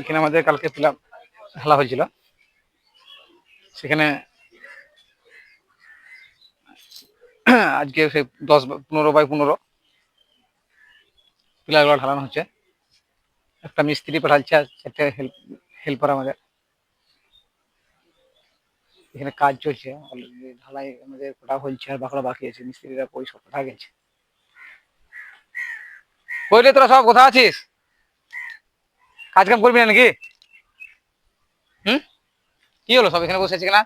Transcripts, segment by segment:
এখানে আমাদের কালকে ফিলাম খেলা হয়েছিল, সেখানে আজকে সেই 10-15 বাই 15 পিলার গুলো ঢালানো হচ্ছে। একটা মিস্ত্রি পাঠাচ্ছে আর 4টে হেল্পার আমাদের। এখানে কাজ চলছে অলরেডি, ঢালাই আমাদের কটা হচ্ছে আর বাকিটা বাকি আছে, মিস্ত্রিরা ওই সব কোথায় গেছে। কই রে তোরা সব কোথায় আছিস? কাজ কাম করবি না নাকি? হুম, কি হলো সব এখানে বসে আছে কিনা?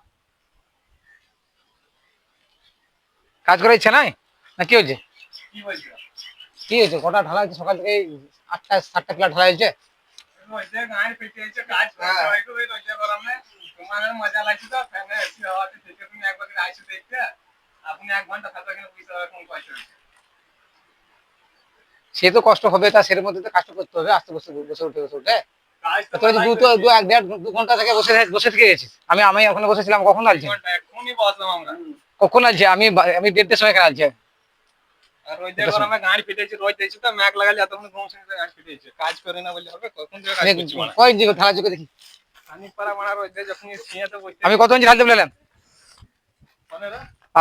কাজ করার ইচ্ছা নাই না কি হয়েছে? কি হয়েছে? কটা ঢালা হয়েছে সকাল থেকে? 8টা 7টা পিলার ঢালা হয়েছে। সে তো কষ্ট হবে, তা সের মধ্যে তো কষ্ট করতে হবে, আস্তে বসে বসে উঠে বসে উঠে। তুই দু 1-1.5-2 ঘন্টা থেকে বসে থেকে গেছিস। আমি আমি ওখানে বসেছিলাম, কখন আলছে? কখন আলছে? আমি আমি 1:30টার সময় এখানে আলছে। আর ওই যে গরমে গাড়ি ফিটেছে, রোদ দিয়েছে তো ম্যাক লাগালে এতক্ষণ ঘুম সঙ্গে গাড়ি ফিটেছে। কাজ করে না বললে হবে? কখন থেকে কাজ করছি মানে কই দিকে ঢালা চোখে দেখি। আমি পারা মারা রোদ দিয়ে যখন ছিয়াতে বসে আমি কত ইঞ্চি ঢালতে বললাম?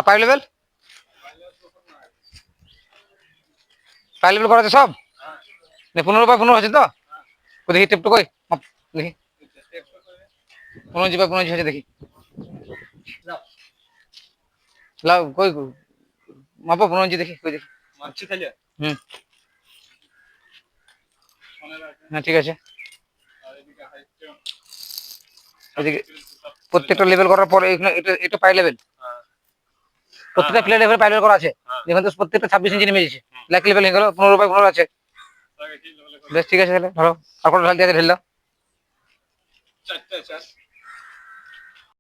পাইপ লেভেল পাইপ লেভেল করা আছে সব? 15 বাই 15 আছে তো? ওই দেখি টেপটা কই দেখি, 15 বাই 15 আছে দেখি। লাও কই মাপো 15 দেখি, কই দেখি মাপছি তাহলে। হ্যাঁ ঠিক আছে। এদিকে প্রত্যেকটা লেভেল করার পরে এটা এটা পাই লেভেল, প্রত্যেকটা প্লে লেভেল পাই লেভেল করা আছে। দেখুন তো প্রত্যেকটা 26 ইঞ্চি নেমে গেছে, ব্ল্যাক লেভেল হয়ে গেল, 15 বাই 15 আছে। বেশ ঠিক আছে তাহলে ধরো আর কোনো ঢাল দিয়ে ঢেল দাও।